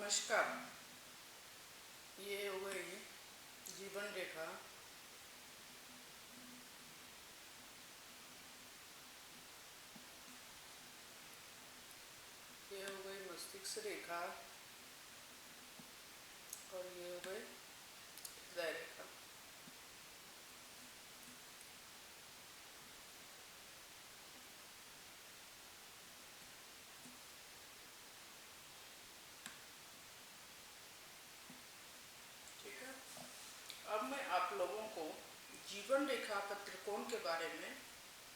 नमस्कार। ये हो गई जीवन रेखा। ये हो गई मस्तिष्क रेखा और ये हो गई हृदय रेखा। ठीक है, अब मैं आप लोगों को जीवन रेखा पर त्रिकोण के बारे में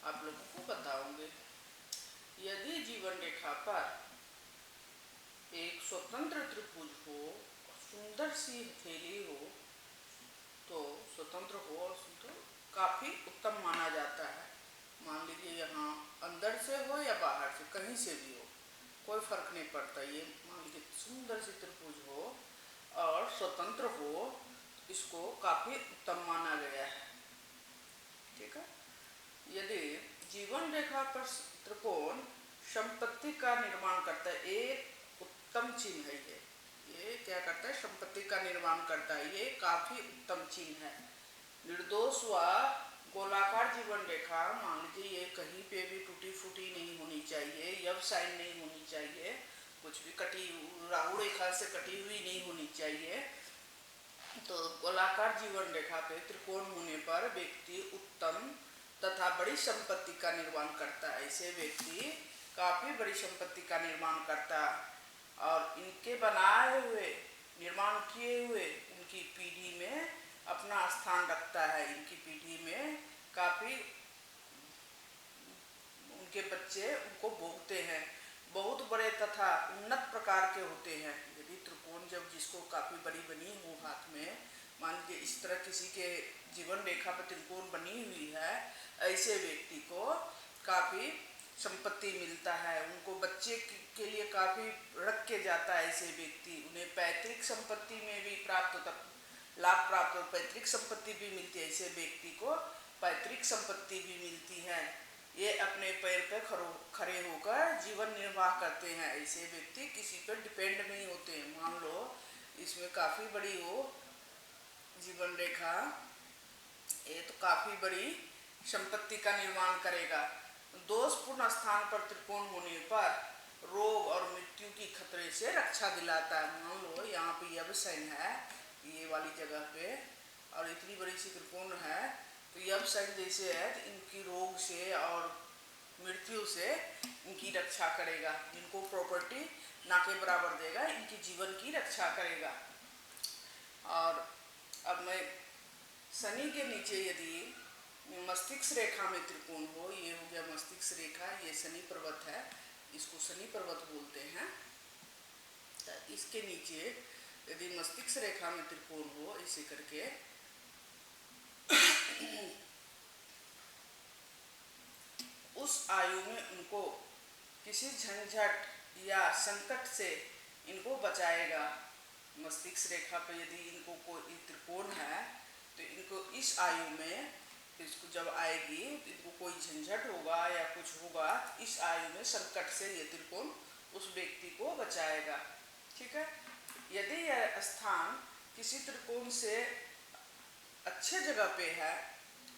आप लोगों को बताऊंगी। यदि जीवन रेखा पर एक स्वतंत्र त्रिभुज हो और सुंदर सी हथेली हो तो स्वतंत्र हो और तो काफ़ी उत्तम माना जाता है। मान लीजिए यहाँ अंदर से हो या बाहर से, कहीं से भी हो, कोई फर्क नहीं पड़ता। ये मान लीजिए सुंदर सी त्रिभुज हो और स्वतंत्र हो, इसको काफ़ी उत्तम माना गया है। ठीक है, यदि जीवन रेखा पर त्रिकोण संपत्ति का निर्माण करता है, एक उत्तम चिन्ह है। ये क्या करता है? संपत्ति का निर्माण करता है। ये काफ़ी उत्तम चिन्ह है। निर्दोष व गोलाकार जीवन रेखा, मान लीजिए ये कहीं पे भी टूटी फूटी नहीं होनी चाहिए, यब साइन नहीं होनी चाहिए, कुछ भी कटी राहु रेखा से कटी हुई नहीं होनी चाहिए। तो गोलाकार जीवन रेखा पे त्रिकोण होने पर व्यक्ति उत्तम तथा बड़ी संपत्ति का निर्माण करता है। ऐसे व्यक्ति काफ़ी बड़ी संपत्ति का निर्माण करता है और इनके बनाए हुए, निर्माण किए हुए उनकी पीढ़ी में अपना स्थान रखता है। इनकी पीढ़ी में काफ़ी उनके बच्चे उनको भोगते हैं। बहुत बड़े तथा उन्नत प्रकार के होते हैं। यदि त्रिकोण जब जिसको काफ़ी बड़ी बनी हो हाथ में, मान लीजिए इस तरह किसी के जीवन रेखा पर त्रिकोण बनी हुई है, ऐसे व्यक्ति को काफ़ी संपत्ति मिलता है। उनको बच्चे के लिए काफ़ी रख के जाता है। ऐसे व्यक्ति, उन्हें पैतृक संपत्ति में भी प्राप्त होता, लाभ प्राप्त हो, पैतृक संपत्ति भी मिलती है। ऐसे व्यक्ति को पैतृक संपत्ति भी मिलती है। ये अपने पैर पर खड़े होकर जीवन निर्वाह करते हैं। ऐसे व्यक्ति किसी पर डिपेंड नहीं होते हैं। मान लो इसमें काफ़ी बड़ी हो जीवन रेखा, ये तो काफ़ी बड़ी संपत्ति का निर्माण करेगा। दोषपूर्ण स्थान पर त्रिकोण होने पर रोग और मृत्यु की खतरे से रक्षा दिलाता है। मान लो यहाँ पे यब साइन है ये वाली जगह पे और इतनी बड़ी सी त्रिकोण है, तो यब साइन जैसे है तो इनकी रोग से और मृत्यु से इनकी रक्षा करेगा। इनको प्रॉपर्टी ना के बराबर देगा, इनकी जीवन की रक्षा करेगा। और अब मैं शनि के नीचे यदि मस्तिष्क रेखा में त्रिकोण हो, ये हो गया मस्तिष्क रेखा, ये शनि पर्वत है, इसको शनि पर्वत बोलते हैं। तो इसके नीचे यदि मस्तिष्क रेखा में त्रिकोण हो ऐसे करके उस आयु में उनको किसी झंझट या संकट से इनको बचाएगा। मस्तिष्क रेखा पर यदि इनको कोई त्रिकोण है तो इनको इस आयु में, इसको जब आएगी तो इनको कोई झंझट होगा या कुछ होगा, इस आयु में संकट से ये त्रिकोण उस व्यक्ति को बचाएगा। ठीक है, यदि यह स्थान किसी त्रिकोण से अच्छे जगह पे है,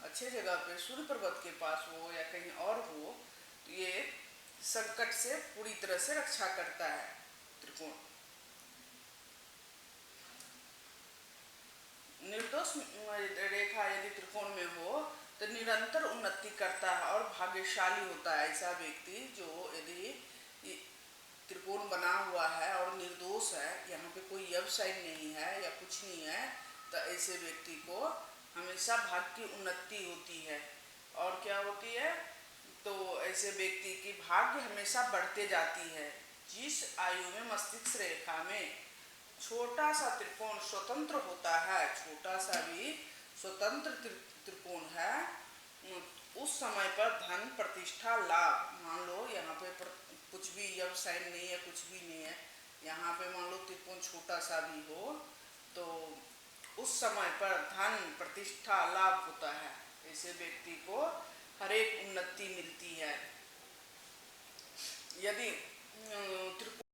अच्छे जगह पे सूर्य पर्वत के पास हो या कहीं और हो, तो ये संकट से पूरी तरह से रक्षा करता है त्रिकोण। निर्दोष रेखा यदि त्रिकोण में हो तो निरंतर उन्नति करता है और भाग्यशाली होता है। ऐसा व्यक्ति जो यदि त्रिकोण बना हुआ है और निर्दोष है, यहाँ पे कोई यब साइन नहीं है या कुछ नहीं है, तो ऐसे व्यक्ति को हमेशा भाग्य की उन्नति होती है। और क्या होती है? तो ऐसे व्यक्ति की भाग्य हमेशा बढ़ते जाती है। जिस आयु में मस्तिष्क रेखा में छोटा सा त्रिकोण स्वतंत्र होता है, छोटा सा भी स्वतंत्र त्रिकोण है, उस समय पर धन, प्रतिष्ठा, लाभ, मान लो यहाँ पे कुछ भी यब साइन नहीं है, कुछ भी नहीं है, यहाँ पे मान लो त्रिकोण छोटा सा भी हो, तो उस समय पर धन, प्रतिष्ठा, लाभ होता है। ऐसे व्यक्ति को हर एक उन्नति मिलती है। यदि